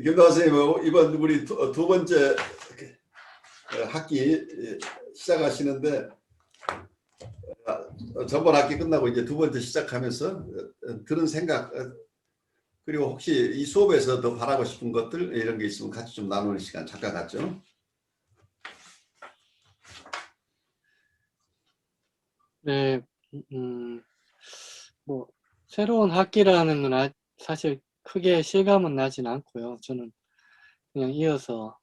김도환 선생님, 이번 우리 두 번째 학기 시작하시는데 저번 학기 끝나고 이제 두 번째 시작하면서 드는 생각, 그리고 혹시 이 수업에서 더 바라고 싶은 것들 이런 게 있으면 같이 좀 나누는 시간 잠깐 갖죠. 네, 뭐 새로운 학기라는 건 사실 크게 실감은 나진 않고요. 저는 그냥 이어서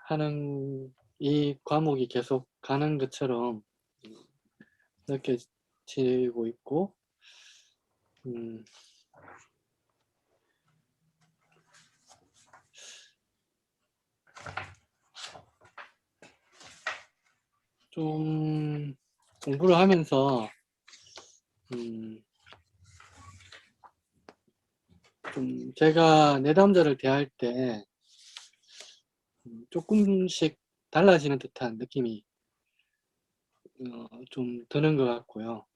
하는 이 과목이 계속 가는 것처럼 느껴지고 있고, 좀 공부를 하면서 좀 제가 내담자를 대할 때 조금씩 달라지는 듯한 느낌이 좀 드는 것 같고요.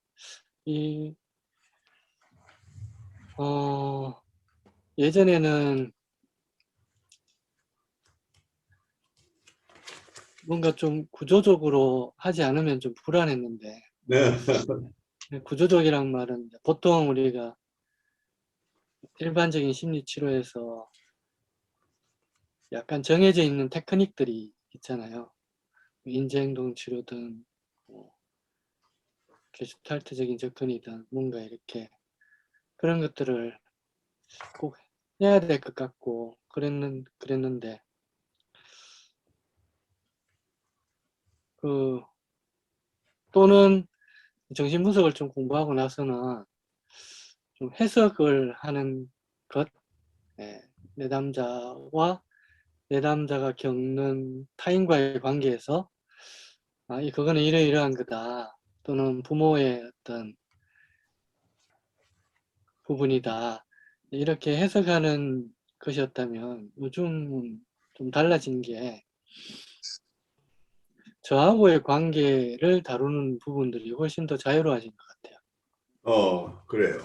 예전에는 뭔가 좀 구조적으로 하지 않으면 좀 불안했는데, 네. 구조적이란 말은 보통 우리가 일반적인 심리치료에서 약간 정해져 있는 테크닉들이 있잖아요. 인지행동 치료든 뭐 게슈탈트적인 접근이든 뭔가 이렇게 그런 것들을 꼭 해야 될 것 같고 그랬는데 또는 정신분석을 좀 공부하고 나서는 좀 해석을 하는 것, 내담자와 내담자가 겪는 타인과의 관계에서 그거는 이러이러한 거다, 또는 부모의 어떤 부분이다, 이렇게 해석하는 것이었다면 요즘은 좀 달라진 게 저하고의 관계를 다루는 부분들이 훨씬 더 자유로워진 것 같아요. 그래요.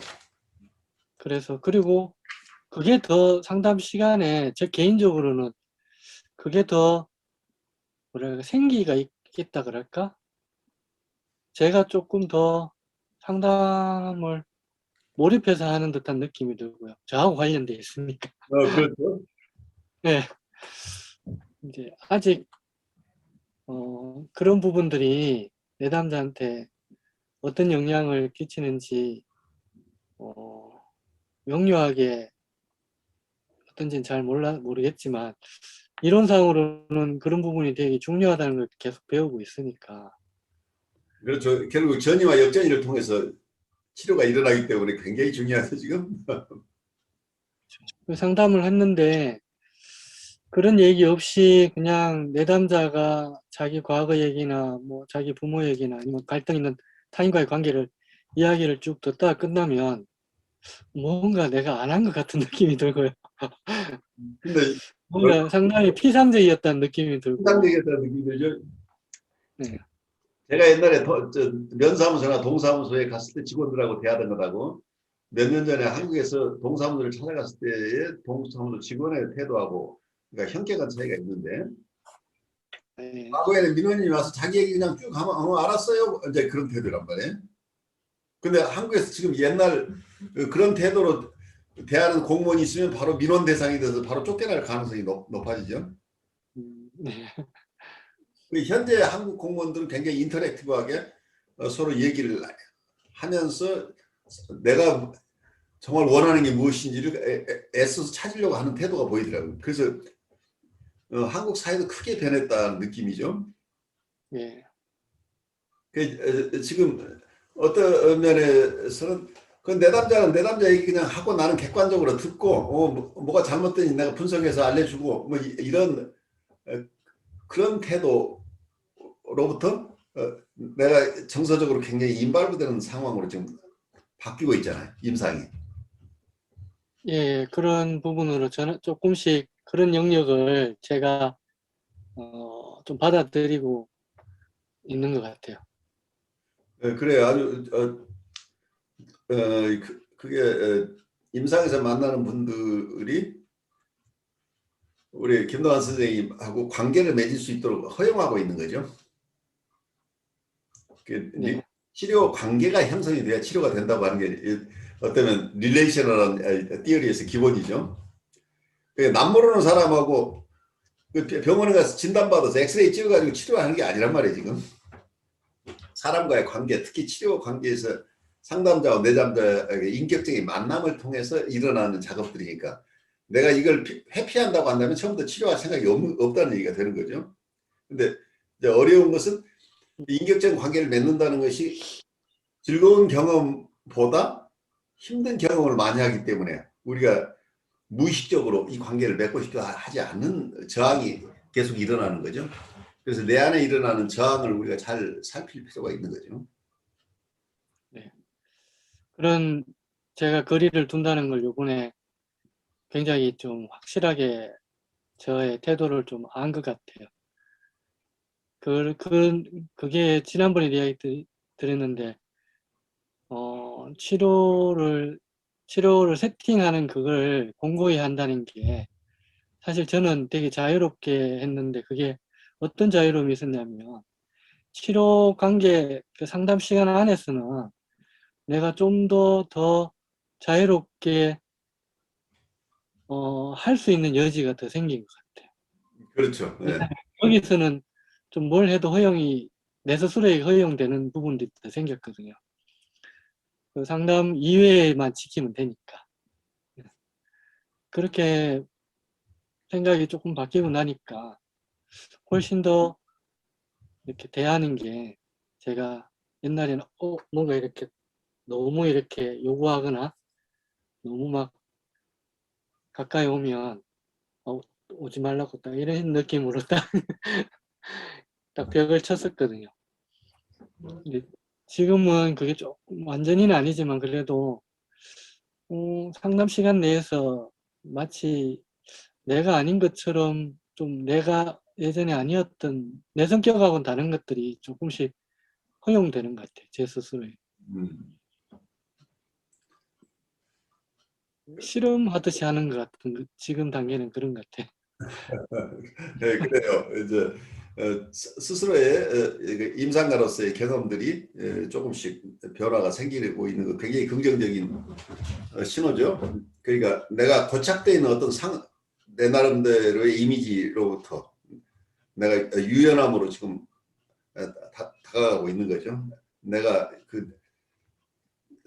그래서 그리고 그게 더 상담 시간에 저 개인적으로는 그게 더 뭐랄까 생기가 있다 그럴까? 제가 조금 더 상담을 몰입해서 하는 듯한 느낌이 들고요. 저하고 관련돼 있으니까. 그렇죠. 네. 이제 아직 그런 부분들이 내담자한테 어떤 영향을 끼치는지 명료하게 어떤지는 잘 모르겠지만 이론상으로는 그런 부분이 되게 중요하다는 걸 계속 배우고 있으니까. 그렇죠. 결국 전이와 역전이를 통해서 치료가 일어나기 때문에 굉장히 중요하죠, 지금. 상담을 했는데 그런 얘기 없이 그냥 내담자가 자기 과거 얘기나 뭐 자기 부모 얘기나 아니면 갈등 있는 타인과의 관계를 이야기를 쭉 듣다가 끝나면 뭔가 내가 안 한 것 같은 느낌이 들고요. 근데 뭔가 상당히 피상적이었다는 느낌이 들고. 상상되겠다는 느낌이 들죠. 네. 제가 옛날에 면사무소나 동사무소에 갔을 때 직원들하고 대하던 거라고, 몇 년 전에 한국에서 동사무소를 찾아갔을 때의 동사무소 직원의 태도하고 그러니까 현격한 차이가 있는데, 네. 과거에는 민원인이 와서 자기 얘기 그냥 쭉 하면 알았어요, 이제 그런 태도란 말이에요. 근데 한국에서 지금 옛날 그런 태도로 대하는 공무원이 있으면 바로 민원 대상이 돼서 바로 쫓겨날 가능성이 높아지죠. 네. 현재 한국 공무원들은 굉장히 인터랙티브하게 서로 얘기를 하면서 내가 정말 원하는 게 무엇인지를 애써서 찾으려고 하는 태도가 보이더라고요. 그래서 한국 사회도 크게 변했다는 느낌이죠. 네. 지금 어떤 면에서는 그 내담자는 내담자 얘기 그냥 하고 나는 객관적으로 듣고 뭐가 잘못된지 내가 분석해서 알려주고 뭐 이런 그런 태도로부터 내가 정서적으로 굉장히 임발부되는 상황으로 지금 바뀌고 있잖아요, 임상이. 예, 그런 부분으로 저는 조금씩 그런 영역을 제가 좀 받아들이고 있는 것 같아요. 그래요. 아주 그게 임상에서 만나는 분들이 우리 김동완 선생님하고 관계를 맺을 수 있도록 허용하고 있는 거죠. 네. 치료 관계가 형성이 돼야 치료가 된다고 하는 게 어쩌면 릴레이셔널한 티어리에서 기본이죠. 남 모르는 사람하고 병원에 가서 진단받아서 엑스레이 찍어가지고 치료하는 게 아니란 말이에요. 지금 사람과의 관계, 특히 치료 관계에서 상담자와 내담자에게 인격적인 만남을 통해서 일어나는 작업들이니까 내가 이걸 회피한다고 한다면 처음부터 치료할 생각이 없다는 얘기가 되는 거죠. 근데 이제 어려운 것은 인격적인 관계를 맺는다는 것이 즐거운 경험보다 힘든 경험을 많이 하기 때문에 우리가 무의식적으로 이 관계를 맺고 싶어 하지 않는 저항이 계속 일어나는 거죠. 그래서 내 안에 일어나는 저항을 우리가 잘 살필 필요가 있는 거죠. 네. 그런 제가 거리를 둔다는 걸 요번에 굉장히 좀 확실하게 저의 태도를 좀 안 것 같아요. 그게 지난번에 이야기 드렸는데, 치료를 세팅하는 그걸 공고히 한다는 게 사실 저는 되게 자유롭게 했는데 그게 어떤 자유로움이 있었냐면 치료 관계 그 상담 시간 안에서는 내가 좀 더 자유롭게 할 수 있는 여지가 더 생긴 것 같아요. 그렇죠. 네. 여기서는 좀 뭘 해도 내 스스로에게 허용되는 부분들이 더 생겼거든요. 그 상담 이외에만 지키면 되니까. 그렇게 생각이 조금 바뀌고 나니까 훨씬 더 이렇게 대하는 게 제가 옛날에는 뭔가 이렇게 너무 이렇게 요구하거나 너무 막 가까이 오면 오지 말라고 딱 이런 느낌으로 딱 벽을 쳤었거든요. 근데 지금은 그게 조금 완전히는 아니지만 그래도 상담 시간 내에서 마치 내가 아닌 것처럼 좀 내가 예전에 아니었던 내 성격하고는 다른 것들이 조금씩 허용되는 것 같아요. 제 스스로에. 실험하듯이 하는 것 같은 지금 단계는 그런 것 같아요. 네, 그래요. 이제 스스로의 임상가로서의 경험들이 조금씩 변화가 생기고 있는 거 굉장히 긍정적인 신호죠. 그러니까 내가 고착되어 있는 어떤 내 나름대로의 이미지로부터 내가 유연함으로 지금 다가가고 있는 거죠. 내가 그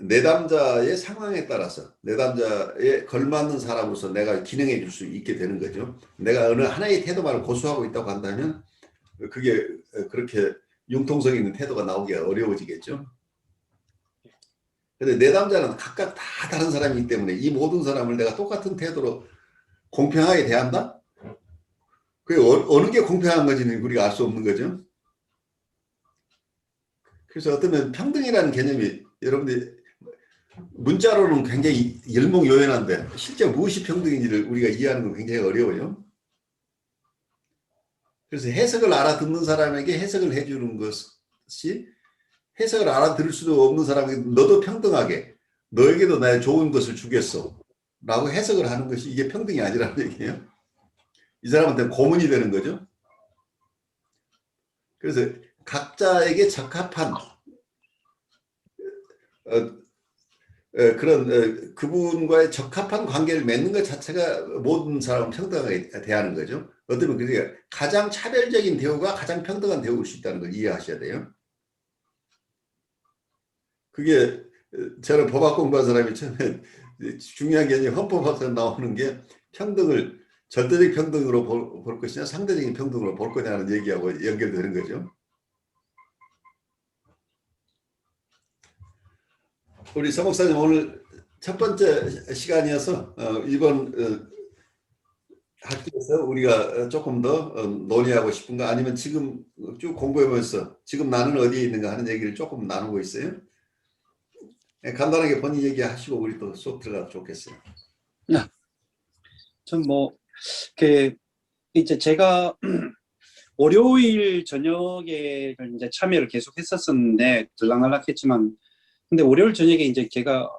내담자의 상황에 따라서 내담자에 걸맞는 사람으로서 내가 기능해 줄 수 있게 되는 거죠. 내가 어느 하나의 태도만을 고수하고 있다고 한다면 그게 그렇게 융통성 있는 태도가 나오기가 어려워지겠죠. 근데 내담자는 각각 다 다른 사람이기 때문에 이 모든 사람을 내가 똑같은 태도로 공평하게 대한다? 그게 어느 게 공평한 건지는 우리가 알 수 없는 거죠. 그래서 어쩌면 평등이라는 개념이 여러분들이 문자로는 굉장히 일목요연한데 실제 무엇이 평등인지를 우리가 이해하는 건 굉장히 어려워요. 그래서 해석을 알아듣는 사람에게 해석을 해주는 것이 해석을 알아들을 수도 없는 사람에게 너도 평등하게 너에게도 나의 좋은 것을 주겠어 라고 해석을 하는 것이 이게 평등이 아니라는 얘기예요. 이 사람한테는 고문이 되는 거죠. 그래서 각자에게 적합한 그런 그분과의 적합한 관계를 맺는 것 자체가 모든 사람을 평등하게 대하는 거죠. 어쩌면 그게 가장 차별적인 대우가 가장 평등한 대우일 수 있다는 걸 이해하셔야 돼요. 그게 저는 법학 공부한 사람이 처음에 중요한 게 아니라 헌법학에서 나오는 게 평등을 절대적 평등으로 볼 것이냐 상대적인 평등으로 볼 거냐는 얘기하고 연결되는 거죠. 우리 서 목사님 오늘 첫 번째 시간이어서 이번 학교에서 우리가 조금 더 논의하고 싶은가 아니면 지금 쭉 공부해보면서 지금 나는 어디에 있는가 하는 얘기를 조금 나누고 있어요. 간단하게 본인 얘기하시고 우리 또 수업 들어가도 좋겠어요. 네. 전 이제 제가 월요일 저녁에 이제 참여를 계속 했었었는데 들락날락했지만 근데 월요일 저녁에 이제 제가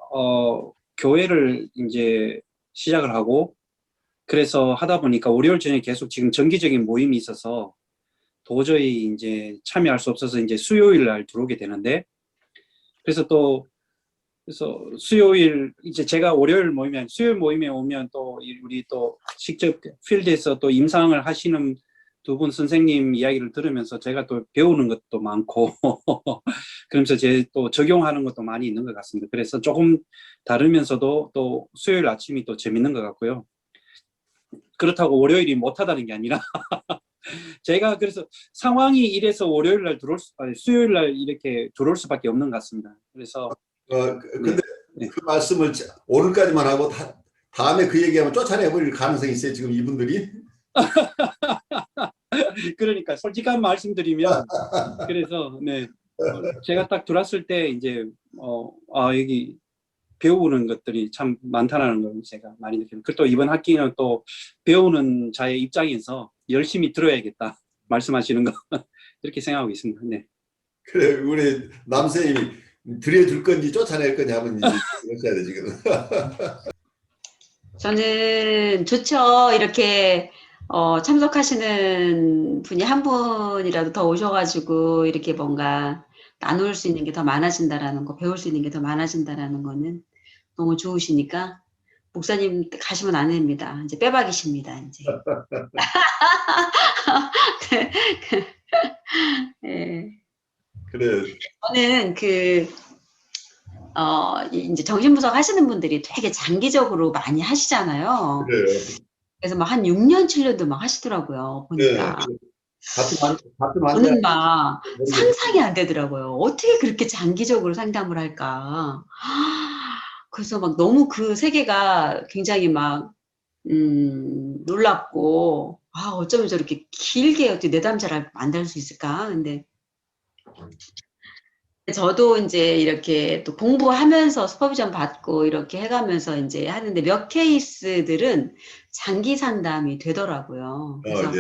교회를 이제 시작을 하고, 그래서 하다 보니까 월요일 저녁에 계속 지금 정기적인 모임이 있어서 도저히 이제 참여할 수 없어서 이제 수요일 날 들어오게 되는데, 그래서 수요일 이제 제가 월요일 모임에 수요일 모임에 오면 또 우리 또 직접 필드에서 또 임상을 하시는 두 분 선생님 이야기를 들으면서 제가 또 배우는 것도 많고 그러면서 제 또 적용하는 것도 많이 있는 것 같습니다. 그래서 조금 다르면서도 또 수요일 아침이 또 재밌는 것 같고요. 그렇다고 월요일이 못하다는 게 아니라 제가 그래서 상황이 이래서 월요일 날 수요일 날 이렇게 들어올 수밖에 없는 것 같습니다. 그래서 근데 네. 그 말씀을 오늘까지만 하고 다음에 그 얘기하면 쫓아내버릴 가능성이 있어요. 지금 이분들이. 그러니까 솔직한 말씀드리면 그래서 네 제가 딱 들어왔을 때 이제 여기 배우는 것들이 참 많다는 걸 제가 많이 느끼고, 또 이번 학기는 또 배우는 자의 입장에서 열심히 들어야겠다 말씀하시는 거 이렇게 생각하고 있습니다. 네. 그래, 우리 남선생님이 들여줄 건지 쫓아낼 건지 하면 이제 그러셔야 돼 지금. 저는 좋죠. 이렇게 참석하시는 분이 한 분이라도 더 오셔가지고 이렇게 뭔가 나눌 수 있는 게 더 많아진다라는 거, 배울 수 있는 게 더 많아진다라는 거는 너무 좋으시니까 목사님 가시면 안 됩니다. 이제 빼박이십니다. 이제. 네. 그래. 저는 이제 정신분석 하시는 분들이 되게 장기적으로 많이 하시잖아요. 그래요. 그래서 막 한 6년, 7년도 막 하시더라고요. 보니까. 네. 같은 환자 저는 막 상상이 안 되더라고요. 어떻게 그렇게 장기적으로 상담을 할까. 그래서 막 너무 그 세계가 굉장히 막, 놀랍고, 어쩌면 저렇게 길게 어떻게 내담자를 만들 수 있을까. 근데 저도 이제 이렇게 또 공부하면서 슈퍼비전 받고 이렇게 해가면서 이제 하는데 몇 케이스들은 장기 상담이 되더라고요. 그래서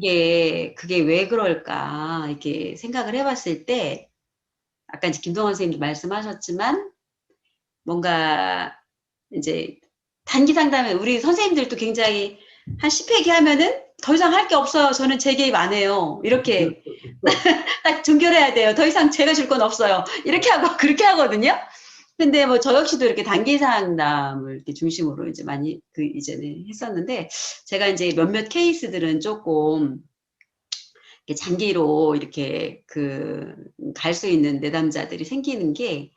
예. 그게 왜 그럴까 이렇게 생각을 해봤을 때 아까 이제 김동원 선생님도 말씀하셨지만 뭔가 이제 단기 상담에 우리 선생님들도 굉장히 한 10회기 하면은 더 이상 할 게 없어요. 저는 제 개입 안 해요. 이렇게 딱 종결해야 돼요. 더 이상 제가 줄 건 없어요. 이렇게 하고 그렇게 하거든요. 근데 뭐 저 역시도 이렇게 단기 상담을 이렇게 중심으로 이제 많이 이제는 했었는데 제가 이제 몇몇 케이스들은 조금 장기로 이렇게 갈 수 있는 내담자들이 생기는 게,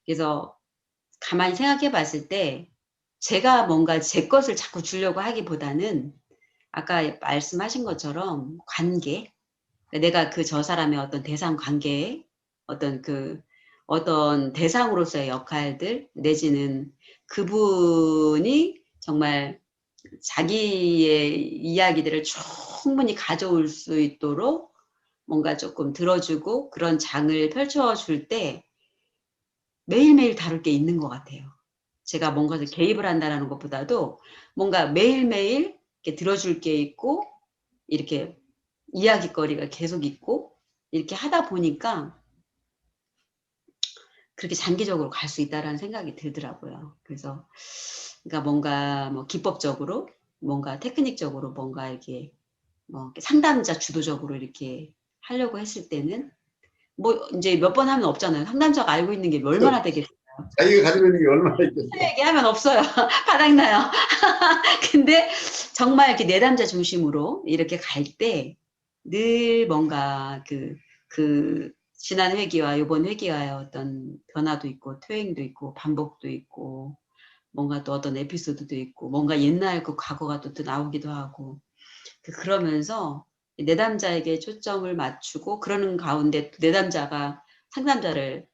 그래서 가만히 생각해 봤을 때 제가 뭔가 제 것을 자꾸 주려고 하기보다는 아까 말씀하신 것처럼 관계, 내가 저 사람의 어떤 대상 관계에 어떤 대상으로서의 역할들 내지는 그분이 정말 자기의 이야기들을 충분히 가져올 수 있도록 뭔가 조금 들어주고 그런 장을 펼쳐줄 때 매일매일 다룰 게 있는 것 같아요. 제가 뭔가를 개입을 한다는 것보다도 뭔가 매일매일 이렇게 들어줄 게 있고 이렇게 이야기거리가 계속 있고 이렇게 하다 보니까 그렇게 장기적으로 갈 수 있다라는 생각이 들더라고요. 그래서 그러니까 뭔가 뭐 기법적으로 뭔가 테크닉적으로 뭔가 이렇게 뭐 상담자 주도적으로 이렇게 하려고 했을 때는 뭐 이제 몇 번 하면 없잖아요. 상담자가 알고 있는 게 얼마나 되겠어요. 자기가 가지고 있는 게 얼마나 있겠어요. 얘기하면 없어요. 바닥나요. 근데 정말 이렇게 내담자 중심으로 이렇게 갈 때 늘 뭔가 지난 회기와 이번 회기와의 어떤 변화도 있고 퇴행도 있고 반복도 있고 뭔가 또 어떤 에피소드도 있고 뭔가 옛날 그 과거가 또 나오기도 하고 그러면서 내담자에게 초점을 맞추고 그러는 가운데 내담자가 상담자를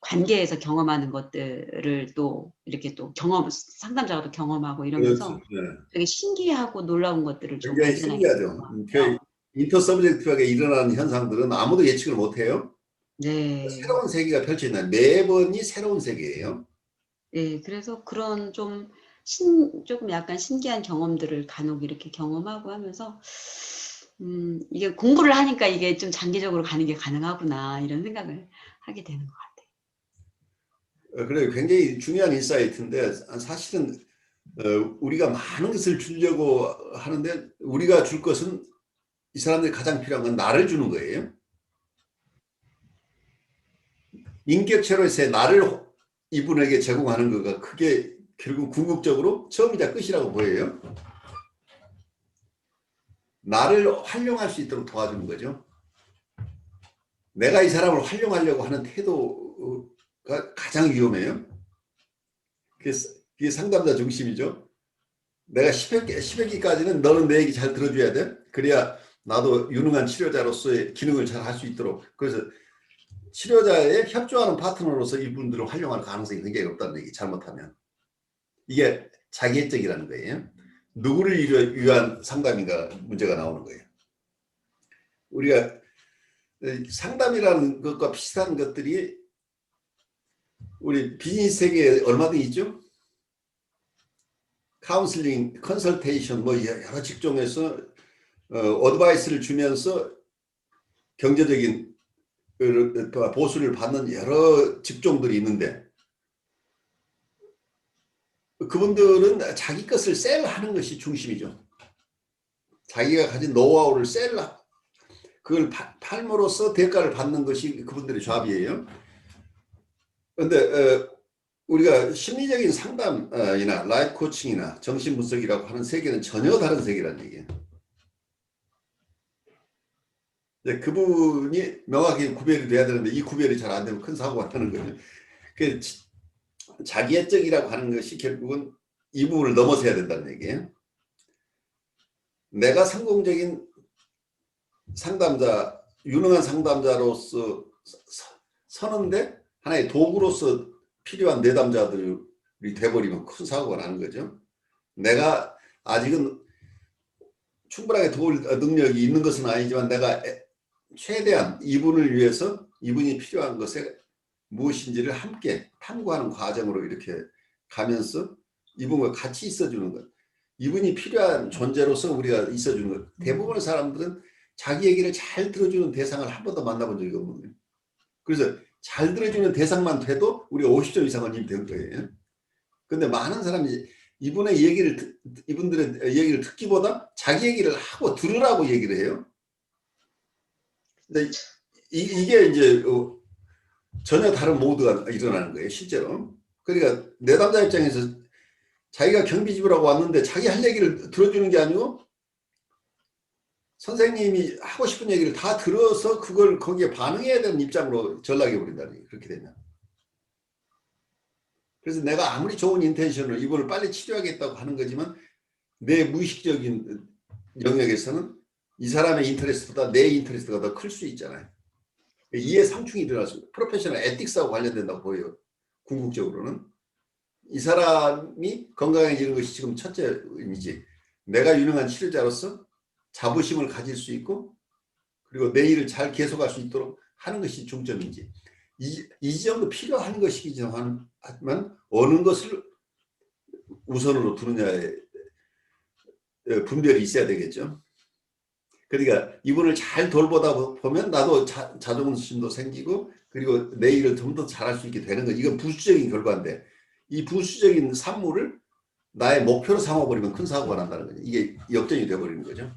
관계에서 경험하는 것들을 또 이렇게 또 상담자가 또 경험하고 이러면서 네. 되게 신기하고 놀라운 것들을 좀 굉장히 발견하게 신기하죠. 그 인터서브젝티브하게 일어나는 현상들은 아무도 예측을 못해요. 네. 새로운 세계가 펼쳐진다. 매번이 새로운 세계예요. 네, 그래서 그런 조금 약간 신기한 경험들을 간혹 이렇게 경험하고 하면서 이게 공부를 하니까 이게 좀 장기적으로 가는 게 가능하구나 이런 생각을 하게 되는 것 그래 굉장히 중요한 인사이트인데 사실은 우리가 많은 것을 주려고 하는데 우리가 줄 것은 이 사람들이 가장 필요한 건 나를 주는 거예요. 인격체로서의 나를 이분에게 제공하는 거가 그게 결국 궁극적으로 처음이자 끝이라고 보여요. 나를 활용할 수 있도록 도와주는 거죠. 내가 이 사람을 활용하려고 하는 태도가 가장 위험해요. 그게 상담자 중심이죠. 내가 10회 기까지는 너는 내 얘기 잘 들어줘야 돼. 그래야 나도 유능한 치료자로서의 기능을 잘 할 수 있도록. 그래서 치료자의 협조하는 파트너로서 이분들을 활용할 가능성이 굉장히 없다는 얘기, 잘못하면. 이게 자기애적이라는 거예요. 누구를 위한 상담인가 문제가 나오는 거예요. 우리가 상담이라는 것과 비슷한 것들이 우리 비즈니스 세계에 얼마든지 있죠. 카운슬링, 컨설테이션 뭐 여러 직종에서 어드바이스를 주면서 경제적인 보수를 받는 여러 직종들이 있는데 그분들은 자기 것을 셀하는 것이 중심이죠. 자기가 가진 노하우를 그걸 팔므로써 대가를 받는 것이 그분들의 잡이에요. 그런데 우리가 심리적인 상담이나 라이프 코칭이나 정신분석이라고 하는 세계는 전혀 다른 세계라는 얘기예요. 그분이 명확히 구별이 돼야 되는데 이 구별이 잘 안 되면 큰 사고가 나는 거예요. 자기애적이라고 하는 것이 결국은 이 부분을 넘어서야 된다는 얘기예요. 내가 성공적인 상담자, 유능한 상담자로서 서는데 하나의 도구로서 필요한 내담자들이 돼버리면 큰 사고가 나는 거죠. 내가 아직은 충분하게 도울 능력이 있는 것은 아니지만 내가 최대한 이분을 위해서 이분이 필요한 것에 무엇인지를 함께 탐구하는 과정으로 이렇게 가면서 이분과 같이 있어주는 것. 이분이 필요한 존재로서 우리가 있어주는 것. 대부분의 사람들은 자기 얘기를 잘 들어주는 대상을 한 번도 만나본 적이 없는 거예요. 그래서 잘 들어주는 대상만 돼도 우리가 50점 이상은 이미 된 거예요. 근데 많은 사람이 이분들의 얘기를 듣기보다 자기 얘기를 하고 들으라고 얘기를 해요. 근데 이게 이제 전혀 다른 모드가 일어나는 거예요, 실제로. 그러니까 내담자 입장에서 자기가 경비집을 하고 왔는데 자기 할 얘기를 들어주는 게 아니고 선생님이 하고 싶은 얘기를 다 들어서 그걸 거기에 반응해야 되는 입장으로 전락해 버린다는 얘기예요, 그렇게 되면. 그래서 내가 아무리 좋은 인텐션으로 이분을 빨리 치료하겠다고 하는 거지만 내 무의식적인 영역에서는 이 사람의 인터레스트보다 내 인터레스트가 더 클 수 있잖아요. 이해 상충이 일어날 수 있어요. 프로페셔널 에틱스하고 관련된다고 보여요. 궁극적으로는. 이 사람이 건강해지는 것이 지금 첫째이지 내가 유능한 치료자로서 자부심을 가질 수 있고 그리고 내 일을 잘 계속할 수 있도록 하는 것이 중점인지 이 정도 필요한 것이지만 어느 것을 우선으로 두느냐의 분별이 있어야 되겠죠. 그러니까 이분을 잘 돌보다 보면 나도 자존심도 생기고 그리고 내 일을 좀 더 잘할 수 있게 되는 거. 이건 부수적인 결과인데 이 부수적인 산물을 나의 목표로 삼아버리면 큰 사고가 난다는 거죠. 이게 역전이 돼버리는 거죠.